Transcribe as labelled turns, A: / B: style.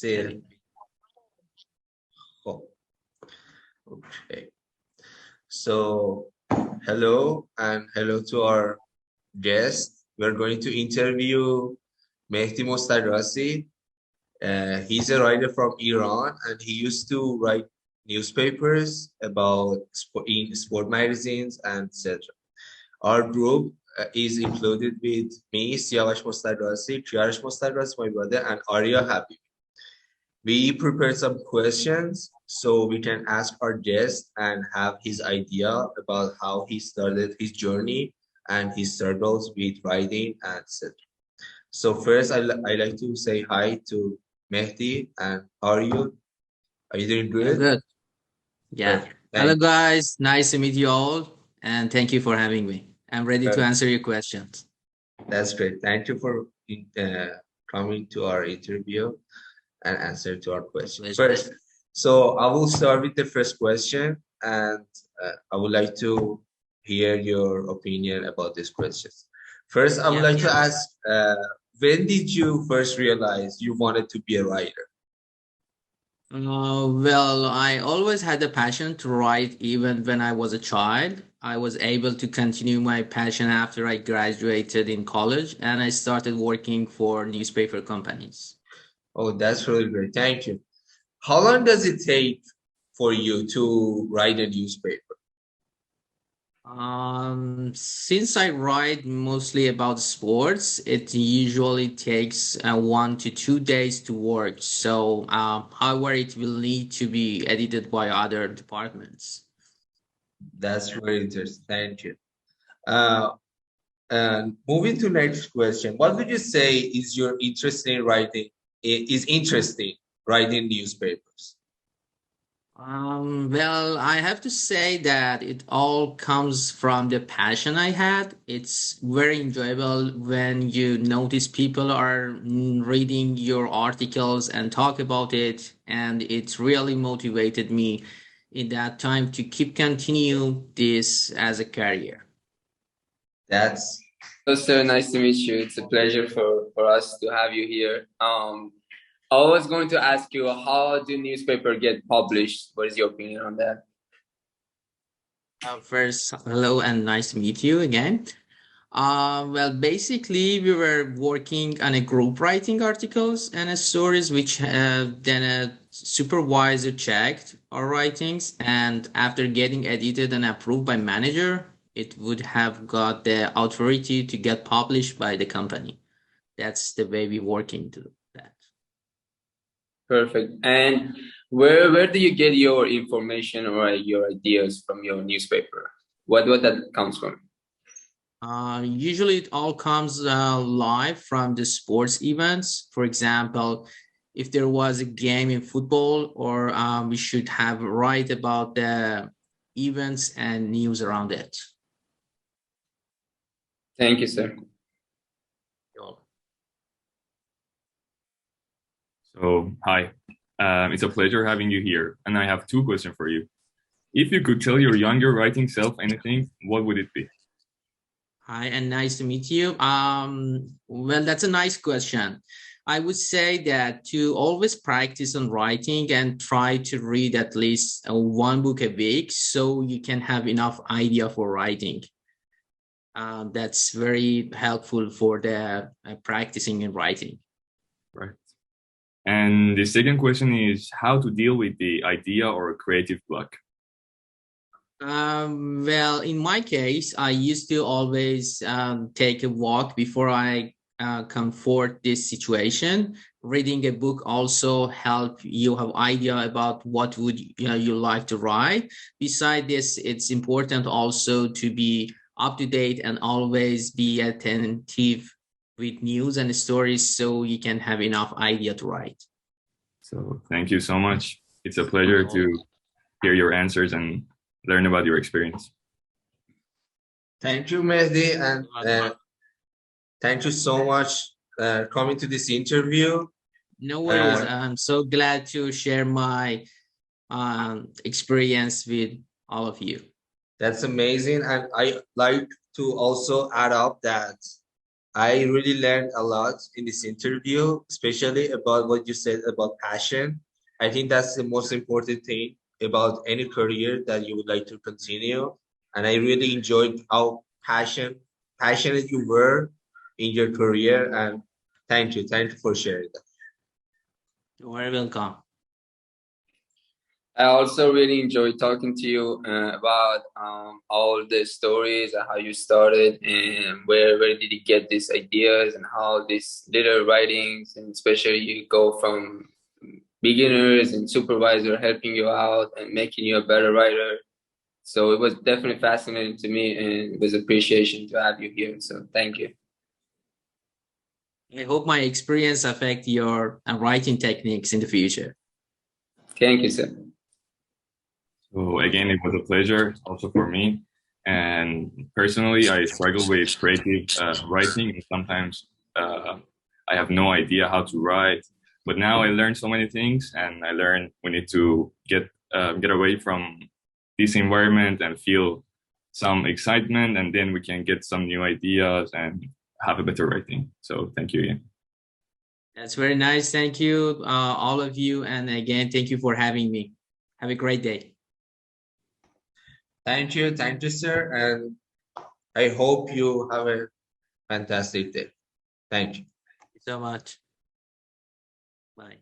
A: Still. Oh, okay. So, hello and hello to our guest. We're going to interview Mehdi Mostadrasi. He's a writer from Iran and he used to write newspapers about in sport magazines and etc. Our group is included with me, Siavash Mostadrasi, Triash Mostadrasi, my brother, and Arya Habib. We prepared some questions so we can ask our guest and have his idea about how he started his journey and his struggles with writing and etc. So first, I like to say hi to Mehdi. And how are you? Are you doing
B: I'm
A: good?
B: good. Yeah.
A: Perfect.
B: Hello,
A: Thank you.
B: guys. Nice to meet you all. And thank you for having me. I'm ready to answer your questions.
A: That's great. Thank you for coming to our interview and answer to our
B: My
A: question.
B: pleasure.
A: First, so I will start with the first question, and I would like to hear your opinion about this question. First, I would
B: Yeah,
A: like to
B: sure.
A: ask, when did you first realize you wanted to be a writer?
B: Well, I always had a passion to write even when I was a child. I was able to continue my passion after I graduated in college and I started working for newspaper companies.
A: Oh, that's really great. Thank you. How long does it take for you to write a newspaper?
B: Since I write mostly about sports, it usually takes 1 to 2 days to work. So, however, it will need to be edited by other departments.
A: That's very interesting. Thank you. Uh, And moving to next question, what would you say is your interest in writing? Is interesting writing newspapers?
B: Well, I have to say that it all comes from the passion I had. It's very enjoyable when you notice people are reading your articles and talk about it, and it really motivated me in that time to keep continue this as a career.
A: That's
C: Hello, sir. Nice to meet you. It's a pleasure for us to have you here. I was going to ask you, how do newspaper get published? What is your opinion on that?
B: First, hello and nice to meet you again. Well, basically, we were working on a group writing articles and stories, which then a supervisor checked our writings, and after getting edited and approved by manager, it would have got the authority to get published by the company. That's the way we working to that.
C: Perfect. And where do you get your information or your ideas from your newspaper? What that comes from?
B: Usually, it all comes live from the sports events. For example, if there was a game in football, or we should have write about the events and news around it.
C: Thank you, sir.
D: So, hi. It's a pleasure having you here, and I have two questions for you. If you could tell your younger writing self anything, what would it be?
B: Hi, and nice to meet you. Well, that's a nice question. I would say that to always practice on writing and try to read at least one book a week so you can have enough idea for writing. That's very helpful for the practicing and writing.
D: Right. And the second question is how to deal with the idea or creative block.
B: Well, in my case, I used to always take a walk before I comfort this situation. Reading a book also help you have idea about what would you like to write. Beside this, it's important also to be up to date and always be attentive with news and stories so you can have enough idea to write.
D: So thank you so much. It's a pleasure to hear your answers and learn about your experience.
A: Thank you, Mehdi, and thank you so much coming to this interview.
B: No worries. I'm so glad to share my experience with all of you.
A: That's amazing, and I like to also add up that I really learned a lot in this interview, especially about what you said about passion. I think that's the most important thing about any career that you would like to continue. And I really enjoyed how passionate you were in your career. And thank you. Thank you for sharing that.
B: You're very welcome.
C: I also really enjoyed talking to you about all the stories and how you started and where did you get these ideas and how these little writings, and especially you go from beginners and supervisor helping you out and making you a better writer. So it was definitely fascinating to me, and it was appreciation to have you here. So thank you.
B: I hope my experience affect your writing techniques in the future.
C: Thank you, sir.
D: So again, it was a pleasure also for me. And personally, I struggle with creative writing, and sometimes I have no idea how to write. But now I learned so many things, and I learned we need to get away from this environment and feel some excitement, and then we can get some new ideas and have a better writing. So thank you again.
B: That's very nice. Thank you, all of you. And again, thank you for having me. Have a great day.
A: Thank you, sir. And I hope you have a fantastic day. Thank you.
B: Thank you so much. Bye.